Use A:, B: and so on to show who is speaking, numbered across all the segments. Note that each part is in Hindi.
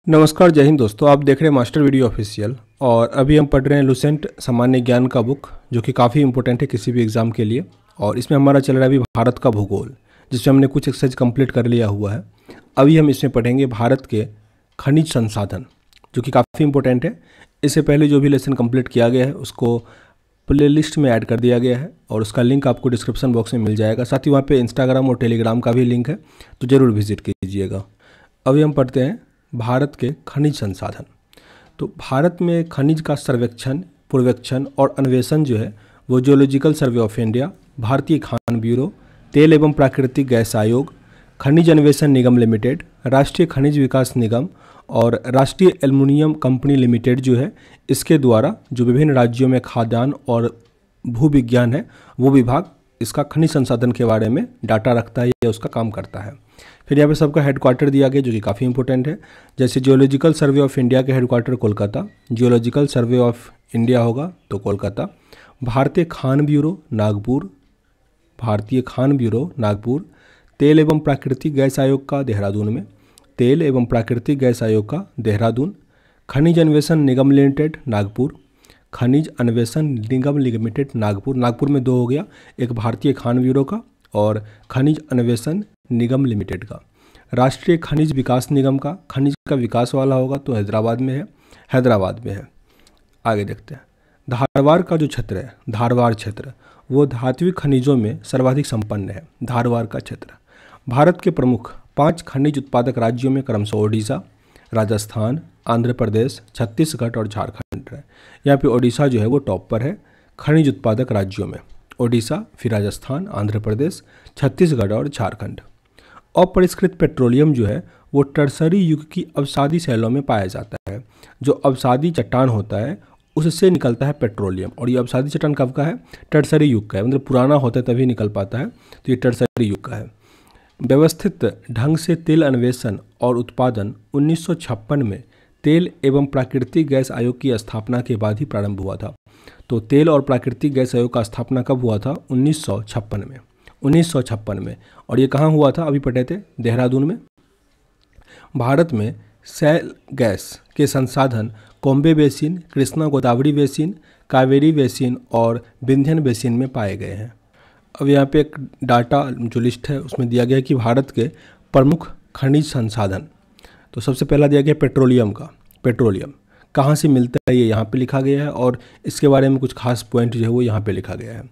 A: नमस्कार, जय हिंद दोस्तों। आप देख रहे हैं मास्टर वीडियो ऑफिशियल और अभी हम पढ़ रहे हैं लुसेंट सामान्य ज्ञान का बुक, जो कि काफ़ी इंपॉर्टेंट है किसी भी एग्ज़ाम के लिए। और इसमें हमारा चल रहा है अभी भारत का भूगोल, जिसमें हमने कुछ एक्सरसाइज कंप्लीट कर लिया हुआ है। अभी हम इसमें पढ़ेंगे भारत के खनिज संसाधन, जो कि काफ़ी इंपॉर्टेंट है। इससे पहले जो भी लेसन कंप्लीट किया गया है उसको प्ले लिस्ट में ऐड कर दिया गया है और उसका लिंक आपको डिस्क्रिप्शन बॉक्स में मिल जाएगा। साथ ही वहाँ पर इंस्टाग्राम और टेलीग्राम का भी लिंक है, तो ज़रूर विजिट कीजिएगा। अभी हम पढ़ते हैं भारत के खनिज संसाधन। तो भारत में खनिज का सर्वेक्षण, पूर्वेक्षण और अन्वेषण जो है वो जियोलॉजिकल सर्वे ऑफ इंडिया, भारतीय खान ब्यूरो, तेल एवं प्राकृतिक गैस आयोग, खनिज अन्वेषण निगम लिमिटेड, राष्ट्रीय खनिज विकास निगम और राष्ट्रीय एल्युमिनियम कंपनी लिमिटेड जो है, इसके द्वारा जो विभिन्न राज्यों में खाद्यान्न और भू विज्ञान है वो विभाग इसका खनिज संसाधन के बारे में डाटा रखता है या उसका काम करता है। फिर यहाँ पे सबका हेडक्वार्टर दिया गया, जो कि काफ़ी इंपॉर्टेंट है। जैसे जियोलॉजिकल सर्वे ऑफ इंडिया के headquarter Kolkata, geological survey of India होगा तो कोलकाता। भारतीय खान ब्यूरो नागपुर, भारतीय खान ब्यूरो नागपुर। तेल एवं प्राकृतिक गैस आयोग का देहरादून में, तेल एवं प्राकृतिक गैस आयोग का देहरादून। खनिज अन्वेषण निगम लिमिटेड नागपुर, खनिज अन्वेषण निगम लिमिटेड नागपुर। नागपुर में 2 हो गया, एक भारतीय खान ब्यूरो का और खनिज अन्वेषण निगम लिमिटेड का। राष्ट्रीय खनिज विकास निगम का, खनिज का विकास वाला होगा तो हैदराबाद में है, हैदराबाद में है। आगे देखते हैं धारवाड़ का जो क्षेत्र है, धारवाड़ क्षेत्र, वो धात्विक खनिजों में सर्वाधिक संपन्न है। धारवाड़ का क्षेत्र भारत के प्रमुख 5 खनिज उत्पादक राज्यों में क्रमशः ओडिशा, राजस्थान, आंध्र प्रदेश, छत्तीसगढ़ और झारखंड है। यहाँ पे ओडिशा जो है वो टॉप पर है खनिज उत्पादक राज्यों में। ओडिशा, फिर राजस्थान, आंध्र प्रदेश, छत्तीसगढ़ और झारखंड। अपरिष्कृत पेट्रोलियम जो है वो टर्सरी युग की अवसादी शैलों में पाया जाता है। जो अवसादी चट्टान होता है उससे निकलता है पेट्रोलियम, और ये अवसादी चट्टान कब का है? टर्सरी युग का है, मतलब पुराना होता है तभी निकल पाता है, तो ये टर्सरी युग का है। व्यवस्थित ढंग से तेल अन्वेषण और उत्पादन 1956 में तेल एवं प्राकृतिक गैस आयोग की स्थापना के बाद ही प्रारंभ हुआ था। तो तेल और प्राकृतिक गैस आयोग का स्थापना कब हुआ था? 1956 में, 1956 में। और ये कहाँ हुआ था? अभी पढ़े थे, देहरादून में। भारत में शैल गैस के संसाधन Cambay basin, Krishna Godavari basin, Kaveri basin और विंध्यन बेसिन में पाए गए हैं। अब यहाँ पे एक डाटा जो लिस्ट है उसमें दिया गया है कि भारत के प्रमुख खनिज संसाधन। तो सबसे पहला दिया गया पेट्रोलियम का। पेट्रोलियम कहाँ से मिलता है ये यहाँ पे लिखा गया है, और इसके बारे में कुछ खास पॉइंट जो है वो यहाँ पे लिखा गया है।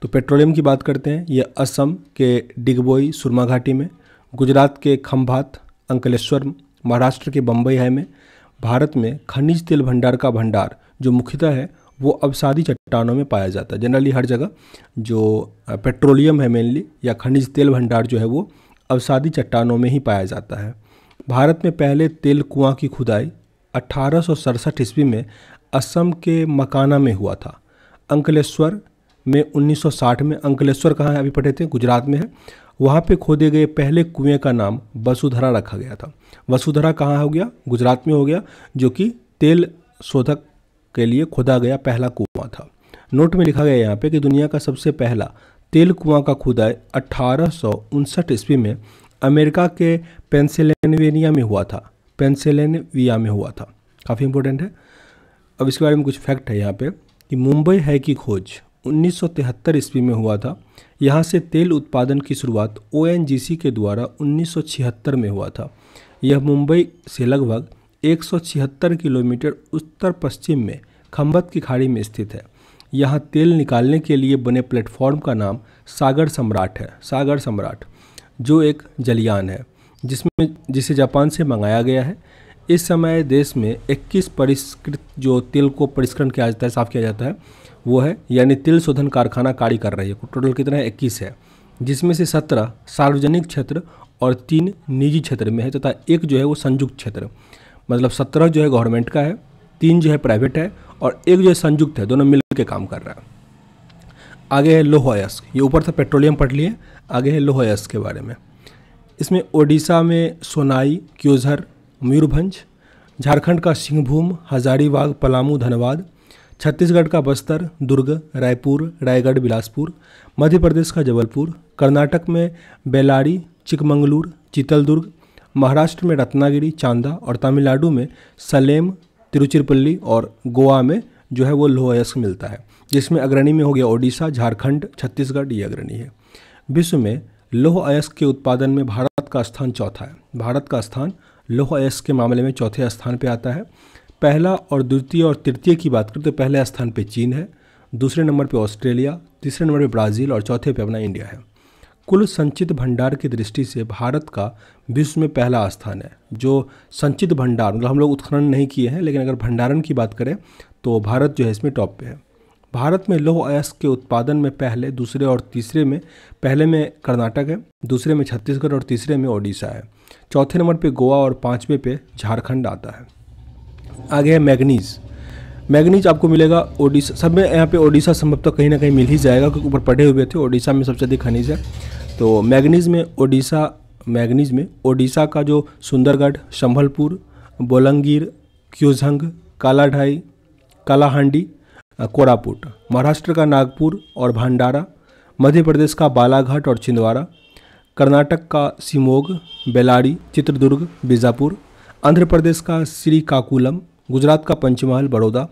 A: तो पेट्रोलियम की बात करते हैं, ये असम के डिगबोई सुरमा घाटी में, गुजरात के खंभात, अंकलेश्वर, महाराष्ट्र के बम्बई है में। भारत में खनिज तेल भंडार का भंडार जो मुख्यतः है वो अवसादी चट्टानों में पाया जाता है। जनरली हर जगह जो पेट्रोलियम है मेनली या खनिज तेल भंडार जो है वो अवसादी चट्टानों में ही पाया जाता है। भारत में पहले तेल कुआं की खुदाई 1867 ईस्वी में असम के मकाना में हुआ था। अंकलेश्वर में 1960 में, अंकलेश्वर कहाँ है? अभी पढ़े थे, गुजरात में है। वहाँ पे खोदे गए पहले कुएं का नाम वसुधरा रखा गया था। वसुधरा कहाँ हो गया? गुजरात में हो गया, जो कि तेल शोधक के लिए खोदा गया पहला कुआं था। नोट में लिखा गया यहाँ पे कि दुनिया का सबसे पहला तेल कुआं का खुदाई 1859 ईस्वी में अमेरिका के पेंसिल्वेनिया में हुआ था। पेंसिल्वेनिया में हुआ था, काफ़ी इंपॉर्टेंट है। अब इसके बारे में कुछ फैक्ट है यहाँ पे कि मुंबई है की खोज 1973 ईस्वी में हुआ था। यहाँ से तेल उत्पादन की शुरुआत ONGC के द्वारा 1976 में हुआ था। यह मुंबई से लगभग 176 किलोमीटर उत्तर पश्चिम में खंभत की खाड़ी में स्थित है। यहाँ तेल निकालने के लिए बने प्लेटफॉर्म का नाम सागर सम्राट है। सागर सम्राट जो एक जलयान है जिसे जापान से मंगाया गया है। इस समय देश में 21 परिष्कृत जो तेल को परिष्करण किया जाता है, साफ किया जाता है, वो है, यानी तेल शोधन कारखाना कार्य कर रही है। टोटल कितना है? 21 है, जिसमें से 17 सार्वजनिक क्षेत्र और 3 निजी क्षेत्र में है, तथा एक जो है वो संयुक्त क्षेत्र, मतलब 17 जो है गवर्नमेंट का है, 3 जो है प्राइवेट है और एक जो है संयुक्त है, दोनों मिल के काम कर रहा है। आगे है लौह अयस्क। ये ऊपर था पेट्रोलियम पढ़ लिए, आगे है लौह अयस्क के बारे में। इसमें ओडिशा में सोनाई, क्योझर, मयूरभंज, झारखंड का सिंहभूम, हजारीबाग, पलामू, धनबाद, छत्तीसगढ़ का बस्तर, दुर्ग, रायपुर, रायगढ़, बिलासपुर, मध्य प्रदेश का जबलपुर, कर्नाटक में बेल्लारी, चिकमंगलूर, चित्रदुर्ग, महाराष्ट्र में रत्नागिरी, चांदा और तमिलनाडु में सलेम, तिरुचिरापल्ली और गोवा में जो है वो लौह अयस्क मिलता है, जिसमें अग्रणी में हो गया ओडिशा, झारखंड, छत्तीसगढ़, ये अग्रणी है। विश्व में लौह अयस्क के उत्पादन में भारत का स्थान चौथा है। भारत का स्थान लौह अयस्क के मामले में चौथे स्थान पे आता है। पहला और द्वितीय और तृतीय की बात करें तो पहले स्थान पे चीन है, दूसरे नंबर पे ऑस्ट्रेलिया, तीसरे नंबर पे ब्राज़ील और चौथे पे अपना इंडिया है। कुल संचित भंडार की दृष्टि से भारत का विश्व में पहला स्थान है। जो संचित भंडार मतलब हम लोग उत्खनन नहीं किए हैं, लेकिन अगर भंडारण की बात करें तो भारत जो है इसमें टॉप पे है। भारत में लौह अयस्क के उत्पादन में पहले, दूसरे और तीसरे में पहले में कर्नाटक है, दूसरे में छत्तीसगढ़ और तीसरे में ओडिशा है। चौथे नंबर पे गोवा और पाँचवें पे झारखंड आता है। आगे है मैग्नीज़। मैग्नीज आपको मिलेगा ओडिशा, सब में यहाँ पे ओडिशा संभवतः कहीं ना कहीं मिल ही जाएगा क्योंकि ऊपर पढ़े हुए थे। ओडिशा में सबसे अधिक खनिज है। तो मैग्नीज में ओडिशा का जो सुंदरगढ़, संभलपुर, बोलंगीर, क्योझंग, कालाढाई, कालाहांडी, कोरापुट, महाराष्ट्र का नागपुर और भंडारा, मध्य प्रदेश का बालाघाट और छिंदवाड़ा, कर्नाटक का शिमोग, बेलारी, चित्रदुर्ग, बीजापुर, आंध्र प्रदेश का श्रीकाकुलम, गुजरात का पंचमहल, बड़ौदा,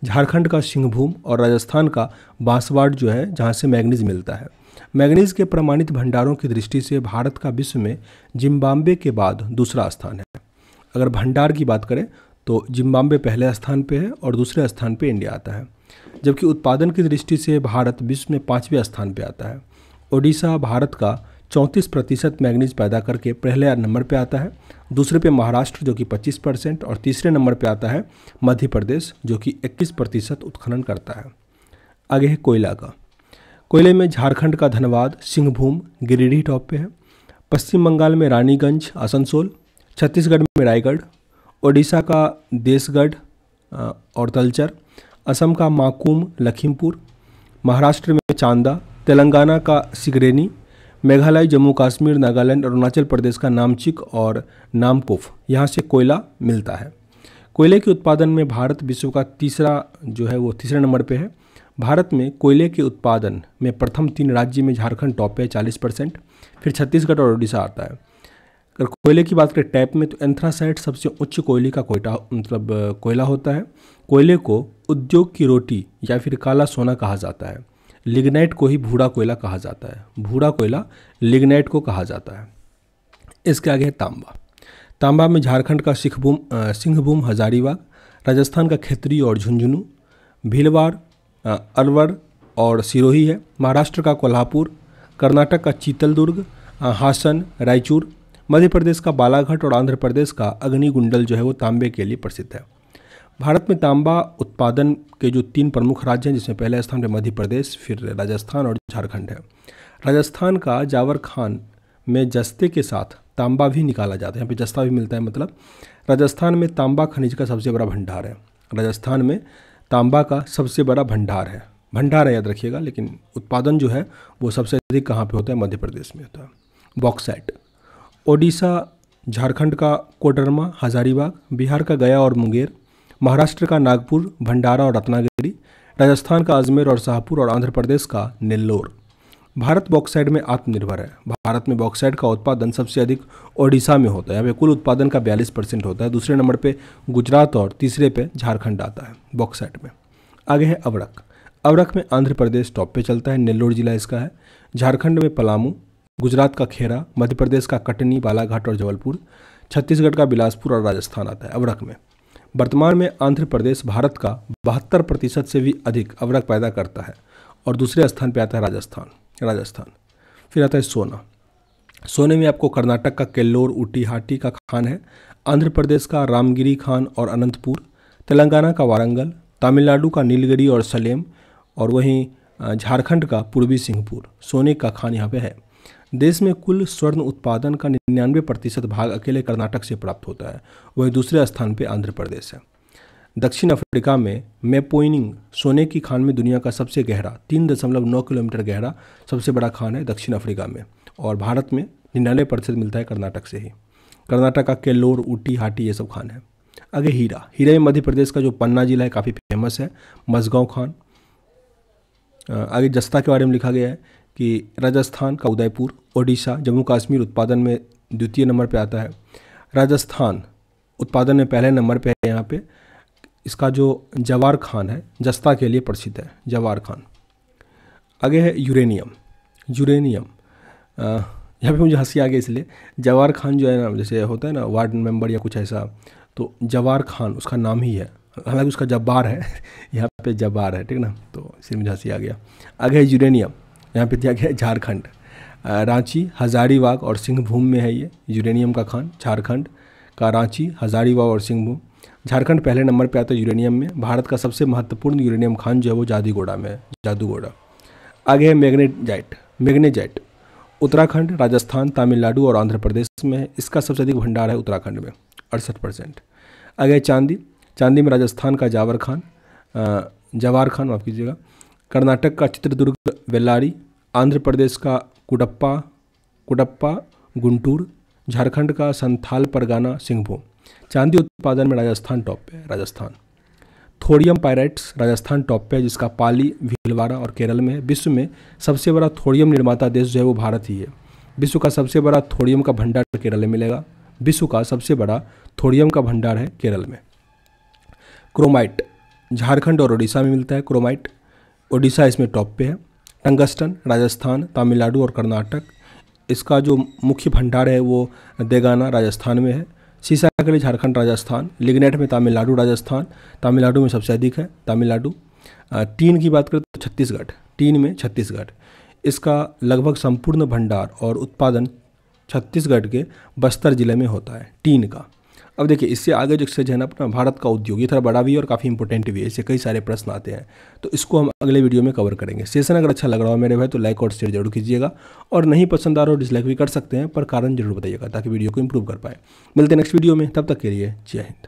A: झारखंड का सिंहभूम और राजस्थान का बांसवाड़ जो है जहाँ से मैग्नीज मिलता है। मैग्नीज के प्रमाणित भंडारों की दृष्टि से भारत का विश्व में जिम्बाब्वे के बाद दूसरा स्थान है। अगर भंडार की बात करें तो जिम्बाब्वे पहले स्थान पे है और दूसरे स्थान पे इंडिया आता है। जबकि उत्पादन की दृष्टि से भारत विश्व में 5वें स्थान पे आता है। ओडिशा भारत का 34% मैग्नीज पैदा करके पहले नंबर पे आता है, दूसरे पे महाराष्ट्र जो कि 25% और तीसरे नंबर पे आता है मध्य प्रदेश जो कि 21% उत्खनन करता है। आगे है कोयला का। कोयले में झारखंड का धनबाद, सिंहभूम, गिरिडीह टॉप पे है। पश्चिम बंगाल में रानीगंज, आसनसोल, छत्तीसगढ़ में रायगढ़, ओडिशा का देसगढ़ और तलचर, असम का माकूम, लखीमपुर, महाराष्ट्र में चांदा, तेलंगाना का सिगरेनी, मेघालय, जम्मू कश्मीर, नागालैंड और अरुणाचल प्रदेश का नामचिक और नामकुफ, यहाँ से कोयला मिलता है। कोयले के उत्पादन में भारत विश्व का तीसरे नंबर पे है। भारत में कोयले के उत्पादन में प्रथम 3 राज्य में झारखंड टॉप पे है 40%, फिर छत्तीसगढ़ और उड़ीसा आता है। अगर कोयले की बात करें टैप में तो एंथ्रासाइट सबसे उच्च कोयले का कोयला होता है। कोयले को उद्योग की रोटी या फिर काला सोना कहा जाता है। लिग्नाइट को ही भूरा कोयला कहा जाता है। भूरा कोयला लिग्नाइट को कहा जाता है। इसके आगे है तांबा। तांबा में झारखंड का सिंहभूम, हजारीबाग, राजस्थान का खेतरी और झुंझुनू, भीलवाड़, अलवर और सिरोही है। महाराष्ट्र का कोल्हापुर, कर्नाटक का चीतलदुर्ग, हासन, रायचूर, मध्य प्रदेश का बालाघाट और आंध्र प्रदेश का अग्निकुंडल जो है वो तांबे के लिए प्रसिद्ध है। भारत में तांबा उत्पादन के जो 3 प्रमुख राज्य हैं, जिसमें पहले स्थान पर मध्य प्रदेश, फिर राजस्थान और झारखंड है। राजस्थान का जावर खान में जस्ते के साथ तांबा भी निकाला जाता है। यहाँ पे जस्ता भी मिलता है। मतलब राजस्थान में तांबा खनिज का सबसे बड़ा भंडार है। राजस्थान में तांबा का सबसे बड़ा भंडार है, याद रखिएगा। लेकिन उत्पादन जो है वो सबसे अधिक कहाँ पे होता है? मध्य प्रदेश में होता है। बॉक्साइट, ओडिशा, झारखंड का कोडरमा, हजारीबाग, बिहार का गया और मुंगेर, महाराष्ट्र का नागपुर, भंडारा और रत्नागिरी, राजस्थान का अजमेर और शाहपुर और आंध्र प्रदेश का नेल्लोर। भारत बॉक्साइट में आत्मनिर्भर है। भारत में बॉक्साइट का उत्पादन सबसे अधिक ओडिशा में होता है। यहाँ पे कुल उत्पादन का 42% होता है। दूसरे नंबर पे गुजरात और तीसरे पे झारखंड आता है बॉक्साइट में। आगे है अवरक। अवरक में आंध्र प्रदेश टॉप पे चलता है, नेल्लोर जिला इसका है। झारखंड में पलामू, गुजरात का खेरा, मध्य प्रदेश का कटनी, बालाघाट और जबलपुर, छत्तीसगढ़ का बिलासपुर और राजस्थान आता है अवरक में। वर्तमान में आंध्र प्रदेश भारत का 72% से भी अधिक अवरक पैदा करता है और दूसरे स्थान पे आता है राजस्थान। फिर आता है सोना। सोने में आपको कर्नाटक का केल्लोर, ऊटी, हाटी का खान है, आंध्र प्रदेश का रामगिरी खान और अनंतपुर, तेलंगाना का वारंगल, तमिलनाडु का नीलगिरी और सलेम और वहीं झारखंड का पूर्वी सिंहपुर सोने का खान यहाँ पे है। देश में कुल स्वर्ण उत्पादन का 99% भाग अकेले कर्नाटक से प्राप्त होता है। वहीं दूसरे स्थान पे आंध्र प्रदेश है। दक्षिण अफ्रीका में मेपोइनिंग सोने की खान में दुनिया का सबसे गहरा 3.9 किलोमीटर गहरा सबसे बड़ा खान है दक्षिण अफ्रीका में। और भारत में 99% मिलता है कर्नाटक से ही। कर्नाटक का केल्लोर, ऊटी, हाटी ये सब खान है। आगे हीरा। हीरा में मध्य प्रदेश का जो पन्ना जिला है काफ़ी फेमस है, मझगांव खान। आगे जस्ता के बारे में लिखा गया है कि राजस्थान का उदयपुर, ओडिशा, जम्मू कश्मीर उत्पादन में द्वितीय नंबर पर आता है। राजस्थान उत्पादन में पहले नंबर पे है यहाँ पे। इसका जो जवार खान है जस्ता के लिए प्रसिद्ध है, जवार खान। आगे है यूरेनियम। यूरेनियम यहाँ पे मुझे हंसी आ गई इसलिए, जवार खान जो है ना, जैसे होता है ना वार्ड मेंबर या कुछ ऐसा, तो जवार खान उसका नाम ही है, हालांकि उसका जब्बार है यहाँ पे जब्बार है, ठीक ना, तो इसलिए मुझे हंसी आ गया। आगे है यूरेनियम, यहाँ पे दिया गया है झारखंड। रांची, हजारीबाग और सिंहभूम में है ये यूरेनियम का खान। झारखंड का रांची, हजारीबाग और सिंहभूम। झारखंड पहले नंबर पे आता है यूरेनियम में। भारत का सबसे महत्वपूर्ण यूरेनियम खान जो है वो जादूगोड़ा में है, जादूगोड़ा। आगे है मैग्नेजाइट। मैग्नेजाइट उत्तराखंड, राजस्थान, तमिलनाडु और आंध्र प्रदेश में है। इसका सबसे अधिक भंडार है उत्तराखंड में, 68%। आगे है चांदी। चांदी में राजस्थान का जवार खान माफ़ कीजिएगा। कर्नाटक का चित्रदुर्ग बेल्लारी। आंध्र प्रदेश का कुडप्पा गुंटूर। झारखंड का संथाल परगाना सिंहभूम। चांदी उत्पादन में राजस्थान टॉप पे है, Rajasthan. Thorium pyrites Rajasthan top पे है, जिसका पाली, भीलवाड़ा और केरल में है। विश्व में सबसे बड़ा थोरियम निर्माता देश जो है वो भारत ही है। विश्व का सबसे बड़ा थोरियम का भंडार केरल में मिलेगा। विश्व का सबसे बड़ा थोरियम का भंडार है केरल में। क्रोमाइट झारखंड और उड़ीसा में मिलता है। क्रोमाइट उड़ीसा इसमें टॉप पे है। टंगस्टन राजस्थान, तमिलनाडु और कर्नाटक। इसका जो मुख्य भंडार है वो देगाना राजस्थान में है। सीसा के लिए झारखंड, राजस्थान। लिग्नाइट में तमिलनाडु, राजस्थान। तमिलनाडु में सबसे अधिक है, तमिलनाडु। टीन की बात करें तो छत्तीसगढ़, टीन में छत्तीसगढ़। इसका लगभग संपूर्ण भंडार और उत्पादन छत्तीसगढ़ के बस्तर जिले में होता है, टीन का। अब देखिए इससे आगे जो एक्सरसाइज है ना अपना भारत का उद्योग, ये थोड़ा बड़ा भी है और काफ़ी इंपॉर्टेंट भी है, इससे कई सारे प्रश्न आते हैं, तो इसको हम अगले वीडियो में कवर करेंगे। सेशन अगर अच्छा लग रहा हो मेरे भाई तो लाइक और शेयर जरूर कीजिएगा, और नहीं पसंद आ रहा हो डिसलाइक भी कर सकते हैं, पर कारण जरूर बताइएगा ताकि वीडियो को इंप्रूव कर पाए। मिलते हैं नेक्स्ट वीडियो में, तब तक के लिए जय हिंद।